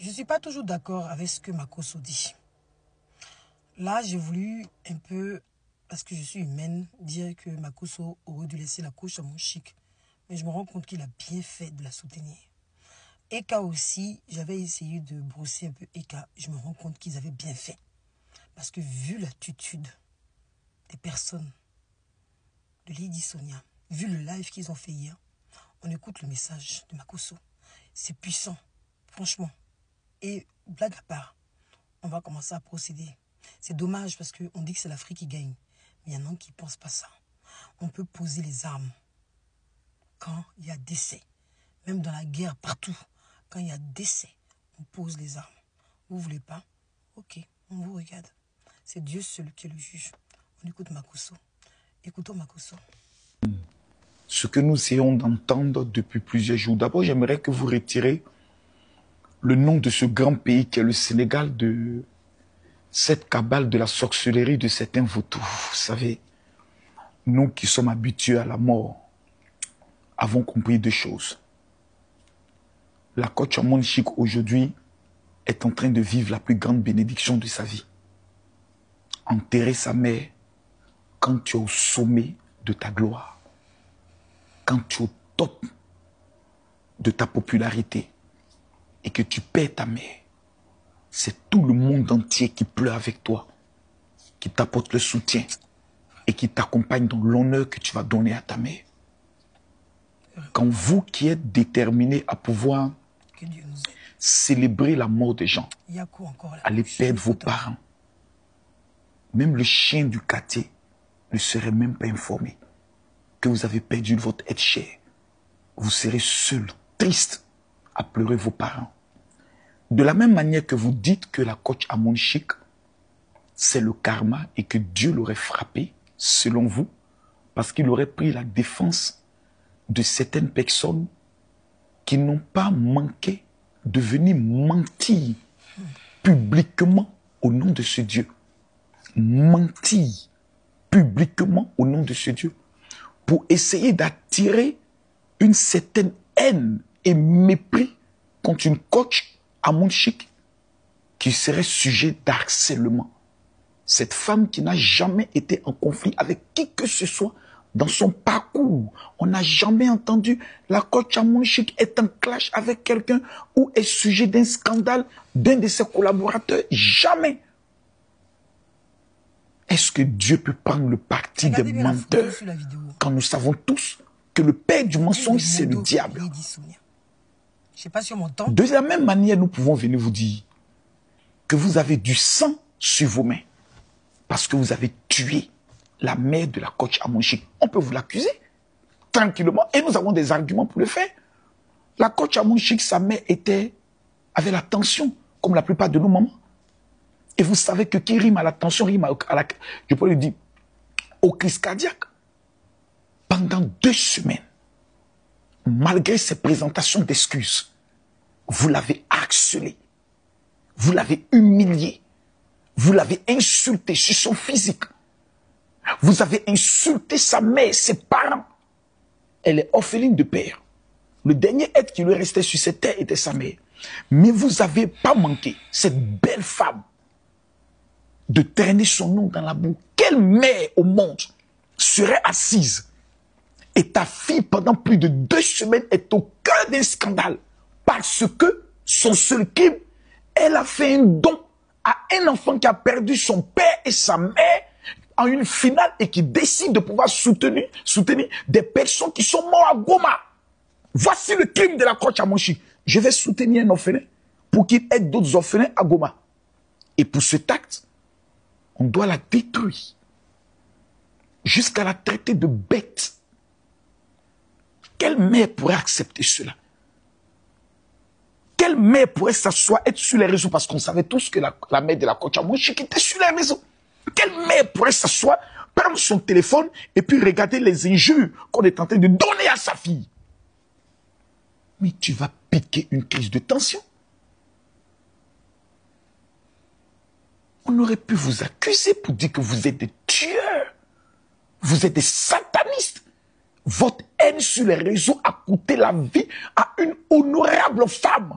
je ne suis pas toujours d'accord avec ce que Makosso dit. Là, j'ai voulu un peu, parce que je suis humaine, dire que Makosso aurait dû laisser la coach à mon chic. Mais je me rends compte qu'il a bien fait de la soutenir. Eka aussi, j'avais essayé de brosser un peu Eka. Je me rends compte qu'ils avaient bien fait. Parce que vu l'attitude des personnes de Lady Sonia, vu le live qu'ils ont fait hier, on écoute le message de Makosso. C'est puissant, franchement. Et blague à part, on va commencer à procéder. C'est dommage parce qu'on dit que c'est l'Afrique qui gagne. Mais il y en a qui ne pensent pas ça. On peut poser les armes quand il y a décès. Même dans la guerre, partout. Quand il y a décès, on pose les armes. Vous ne voulez pas? Ok, on vous regarde. C'est Dieu seul qui est le juge. On écoute Makosso. Écoutons Makosso. Ce que nous essayons d'entendre depuis plusieurs jours. D'abord, j'aimerais que vous retirez le nom de ce grand pays qui est le Sénégal de cette cabale de la sorcellerie de certains vautours. Vous savez, nous qui sommes habitués à la mort, avons compris deux choses. La coach Amon Chic aujourd'hui est en train de vivre la plus grande bénédiction de sa vie. Enterrer sa mère quand tu es au sommet de ta gloire, quand tu es au top de ta popularité et que tu perds ta mère, c'est tout le monde entier qui pleure avec toi, qui t'apporte le soutien et qui t'accompagne dans l'honneur que tu vas donner à ta mère. Quand vous qui êtes déterminés à pouvoir célébrer la mort des gens, allez perdre vos parents, même le chien du quartier ne serait même pas informé que vous avez perdu votre être cher. Vous serez seul, triste, à pleurer vos parents. De la même manière que vous dites que la coach Amon Chic, c'est le karma et que Dieu l'aurait frappé, selon vous, parce qu'il aurait pris la défense de certaines personnes qui n'ont pas manqué de venir mentir publiquement au nom de ce Dieu. Mentir publiquement au nom de ce Dieu pour essayer d'attirer une certaine haine et mépris contre une coach Amon Chic qui serait sujet d'harcèlement. Cette femme qui n'a jamais été en conflit avec qui que ce soit dans son parcours. On n'a jamais entendu la coach Amon Chic est en clash avec quelqu'un ou est sujet d'un scandale d'un de ses collaborateurs. Jamais. Est-ce que Dieu peut prendre le parti des menteurs quand nous savons tous que le père du mensonge, c'est le diable? Je sais pas si on m'entend. De la même manière, nous pouvons venir vous dire que vous avez du sang sur vos mains parce que vous avez tué la mère de la coach Amon Chic. On peut vous l'accuser tranquillement et nous avons des arguments pour le faire. La coach Amon Chic, sa mère avait la tension, comme la plupart de nos mamans. Et vous savez que qui rime à la tension, rime je peux le dire, au crise cardiaque. Pendant 2 semaines, malgré ses présentations d'excuses, vous l'avez harcelé, vous l'avez humilié, vous l'avez insulté sur son physique, vous avez insulté sa mère, ses parents. Elle est orpheline de père. Le dernier être qui lui restait sur cette terre était sa mère. Mais vous n'avez pas manqué, cette belle femme, de traîner son nom dans la boue. Quelle mère au monde serait assise et ta fille pendant plus de 2 semaines est au cœur d'un scandale parce que son seul crime, elle a fait un don à un enfant qui a perdu son père et sa mère en une finale et qui décide de pouvoir soutenir des personnes qui sont mortes à Goma. Voici le crime de la coach Amon Chic. Je vais soutenir un orphelin pour qu'il aide d'autres orphelins à Goma. Et pour cet acte, on doit la détruire jusqu'à la traiter de bête. Quelle mère pourrait accepter cela? Quelle mère pourrait s'asseoir, être sur les réseaux, parce qu'on savait tous que la mère de la coach Amon Chic était sur les réseaux. Quelle mère pourrait s'asseoir, prendre son téléphone et puis regarder les injures qu'on est en train de donner à sa fille? Mais tu vas piquer une crise de tension. On aurait pu vous accuser pour dire que vous êtes des tueurs. Vous êtes des satanistes. Votre haine sur les réseaux a coûté la vie à une honorable femme.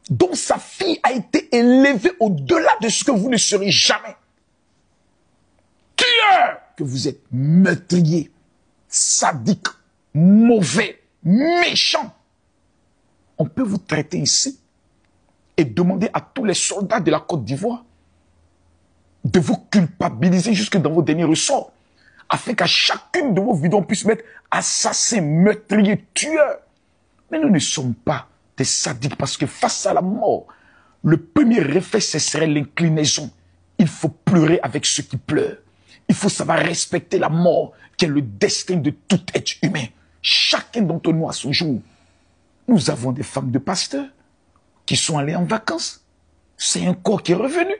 dont sa fille a été élevée au-delà de ce que vous ne serez jamais. Tueur que vous êtes, meurtrier, sadique, mauvais, méchant. On peut vous traiter ici et demander à tous les soldats de la Côte d'Ivoire de vous culpabiliser jusque dans vos derniers ressorts, afin qu'à chacune de vos vidéos, on puisse mettre assassin, meurtrier, tueur. Mais nous ne sommes pas des sadiques, parce que face à la mort, le premier réflexe, ce serait l'inclinaison. Il faut pleurer avec ceux qui pleurent. Il faut savoir respecter la mort, qui est le destin de tout être humain. Chacun d'entre nous a son jour. Nous avons des femmes de pasteurs qui sont allées en vacances. C'est un corps qui est revenu.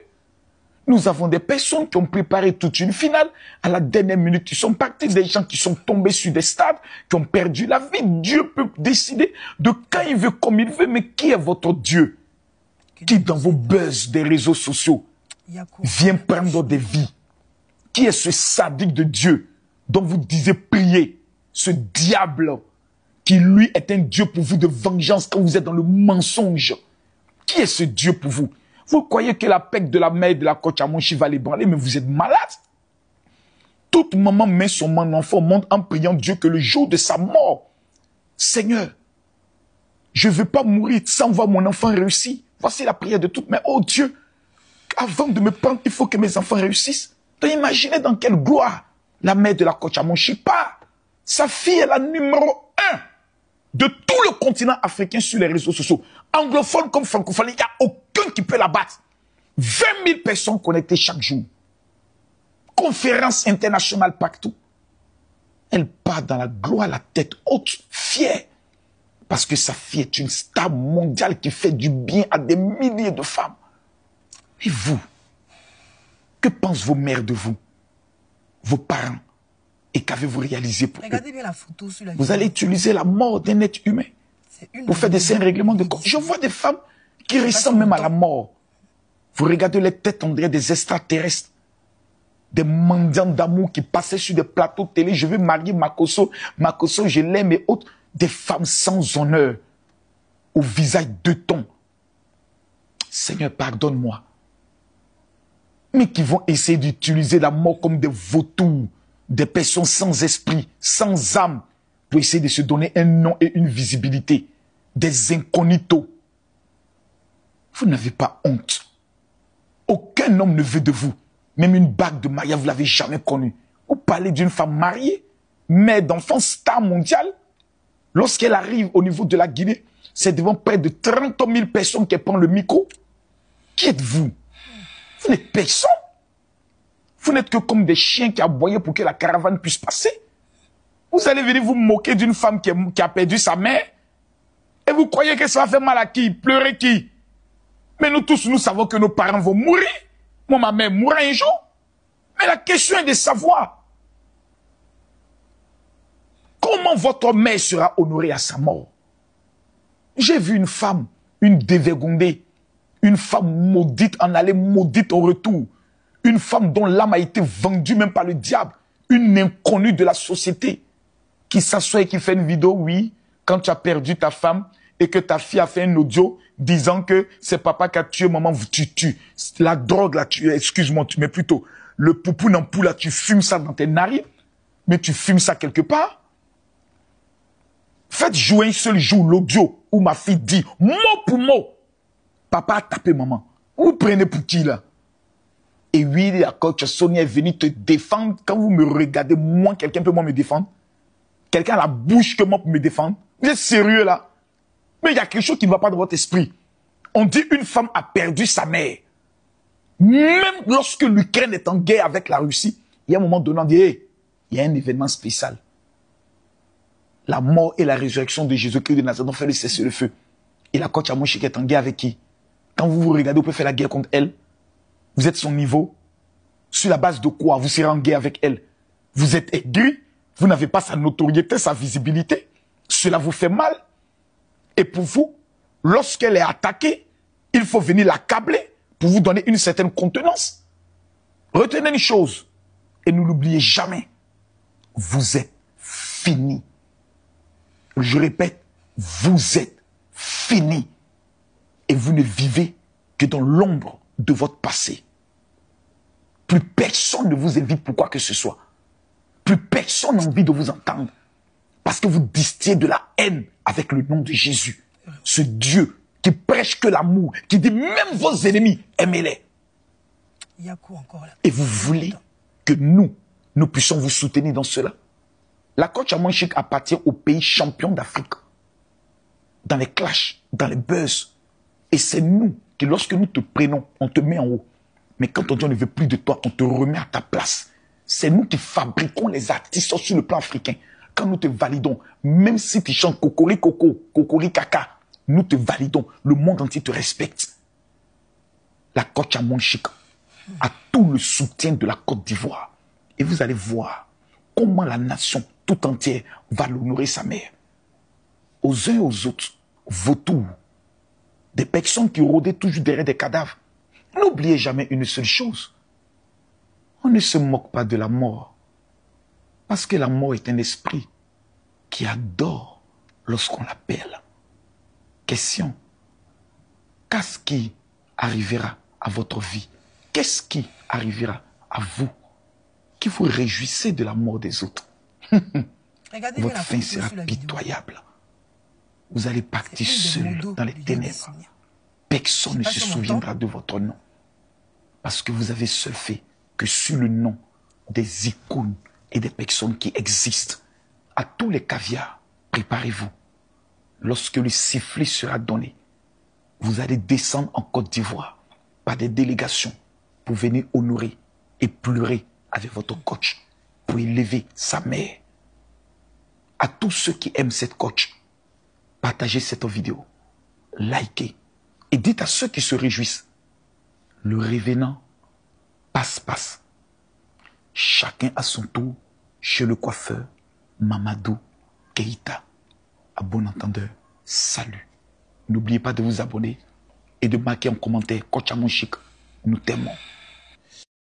Nous avons des personnes qui ont préparé toute une finale. À la dernière minute, ils sont partis. Des gens qui sont tombés sur des stades, qui ont perdu la vie. Dieu peut décider de quand il veut, comme il veut. Mais qui est votre Dieu? Qui, dans vos buzz des réseaux sociaux, vient prendre des vies? Qui est ce sadique de Dieu dont vous disiez prier? Ce diable qui, lui, est un Dieu pour vous de vengeance quand vous êtes dans le mensonge. Qui est ce Dieu pour vous? Vous croyez que la PEC de la mère de la Koch Amonchi va l'ébranler, mais vous êtes malade. Toute maman met son enfant au monde en priant Dieu que le jour de sa mort, Seigneur, je ne veux pas mourir sans voir mon enfant réussir. Voici la prière de toute mère. Oh Dieu, avant de me prendre, il faut que mes enfants réussissent. Donc imaginez dans quelle gloire la mère de la Koch Amonchi part. Sa fille est la numéro 1 de tout le continent africain sur les réseaux sociaux. Anglophone comme francophone, il n'y a aucun qui peut la battre. 20 000 personnes connectées chaque jour. Conférences internationales partout. Elle part dans la gloire, la tête haute, fière. Parce que sa fille est une star mondiale qui fait du bien à des milliers de femmes. Et vous, que pensent vos mères de vous, vos parents? Et qu'avez-vous réalisé pour Regardez eux? bien la photo sur la Vous allez utiliser la mort d'un être humain pour faire des saints règlements de corps. Je vois des femmes qui ressemblent même à la mort. Vous regardez les têtes, on dirait des extraterrestres. Des mendiants d'amour qui passaient sur des plateaux de télé. Je veux marier Makosso. Makosso, je l'aime et autres. Des femmes sans honneur. Au visage de ton. Seigneur, pardonne-moi. Mais qui vont essayer d'utiliser la mort comme des vautours. Des personnes sans esprit, sans âme, pour essayer de se donner un nom et une visibilité. Des incognitos. Vous n'avez pas honte. Aucun homme ne veut de vous. Même une bague de mariage, vous ne l'avez jamais connue. Vous parlez d'une femme mariée, mère d'enfants, star mondiale. Lorsqu'elle arrive au niveau de la Guinée, c'est devant près de 30 000 personnes qu'elle prend le micro. Qui êtes-vous? Vous n'êtes personne. Vous n'êtes que comme des chiens qui aboyaient pour que la caravane puisse passer. Vous allez venir vous moquer d'une femme qui a perdu sa mère. Et vous croyez que ça va faire mal à qui? Pleurer qui? Mais nous tous, nous savons que nos parents vont mourir. Moi, ma mère mourra un jour. Mais la question est de savoir comment votre mère sera honorée à sa mort. J'ai vu une femme, une dévergondée, une femme maudite en aller, maudite au retour. Une femme dont l'âme a été vendue même par le diable. Une inconnue de la société. Qui s'assoit et qui fait une vidéo, oui, quand tu as perdu ta femme et que ta fille a fait un audio disant que c'est papa qui a tué maman, tu tues. La drogue là, excuse-moi, mais plutôt, le poupou n'ampoule là, tu fumes ça dans tes narines, mais tu fumes ça quelque part. Faites jouer un seul jour l'audio où ma fille dit, mot pour mot, papa a tapé maman. Vous prenez pour qui là? Et oui, d'accord, Sonia est venue te défendre. Quand vous me regardez, moi, quelqu'un peut moi me défendre? Quelqu'un a la bouche que moi pour me défendre? Vous êtes sérieux là? Mais il y a quelque chose qui ne va pas dans votre esprit. On dit une femme a perdu sa mère. Même lorsque l'Ukraine est en guerre avec la Russie, il y a un moment donné, on dit, hey, il y a un événement spécial. La mort et la résurrection de Jésus-Christ de Nazareth ont fait le cessez-le-feu. Et la Koch Amonchi est en guerre avec qui? Quand vous vous regardez, vous pouvez faire la guerre contre elle. Vous êtes son niveau. Sur la base de quoi vous serez en guerre avec elle? Vous êtes aigri. Vous n'avez pas sa notoriété, sa visibilité. Cela vous fait mal. Et pour vous, lorsqu'elle est attaquée, il faut venir l'accabler pour vous donner une certaine contenance. Retenez une chose, et ne l'oubliez jamais. Vous êtes fini. Je répète, vous êtes fini. et vous ne vivez que dans l'ombre de votre passé. Plus personne ne vous invite pour quoi que ce soit. Plus personne n'a envie de vous entendre. Parce que vous distillez de la haine avec le nom de Jésus. Ce Dieu qui prêche que l'amour, qui dit même vos ennemis, aimez-les. Il y a quoi encore là? Et vous voulez que nous puissions vous soutenir dans cela? La coach Amon Chic appartient aux pays champions d'Afrique. Dans les clashs, dans les buzz. Et c'est nous qui, lorsque nous te prenons, on te met en haut. Mais quand on dit on ne veut plus de toi, on te remet à ta place. C'est nous qui fabriquons les artistes sur le plan africain. Quand nous te validons, même si tu chantes Cocori Coco, Cocori Kaka, nous te validons. Le monde entier te respecte. La coach Amon Chic a tout le soutien de la Côte d'Ivoire. Et vous allez voir comment la nation tout entière va l'honorer sa mère. Aux uns et aux autres, vautours, des personnes qui rôdaient toujours derrière des cadavres. N'oubliez jamais une seule chose. On ne se moque pas de la mort. Parce que la mort est un esprit qui adore lorsqu'on l'appelle. Question. Qu'est-ce qui arrivera à votre vie? Qu'est-ce qui arrivera à vous qui vous réjouissez de la mort des autres? Votre fin sera pitoyable. Vous allez partir seul dans les ténèbres. Personne ne se souviendra de votre nom. Parce que vous avez seul fait que sur le nom des icônes et des personnes qui existent. À tous les caviars, préparez-vous. Lorsque le sifflet sera donné, vous allez descendre en Côte d'Ivoire par des délégations pour venir honorer et pleurer avec votre coach pour élever sa mère. À tous ceux qui aiment cette coach, partagez cette vidéo, likez et dites à ceux qui se réjouissent, le révénant passe. Chacun à son tour chez le coiffeur Mamadou Keïta. À bon entendeur, salut. N'oubliez pas de vous abonner et de marquer en commentaire Coach Amon Chic. Nous t'aimons.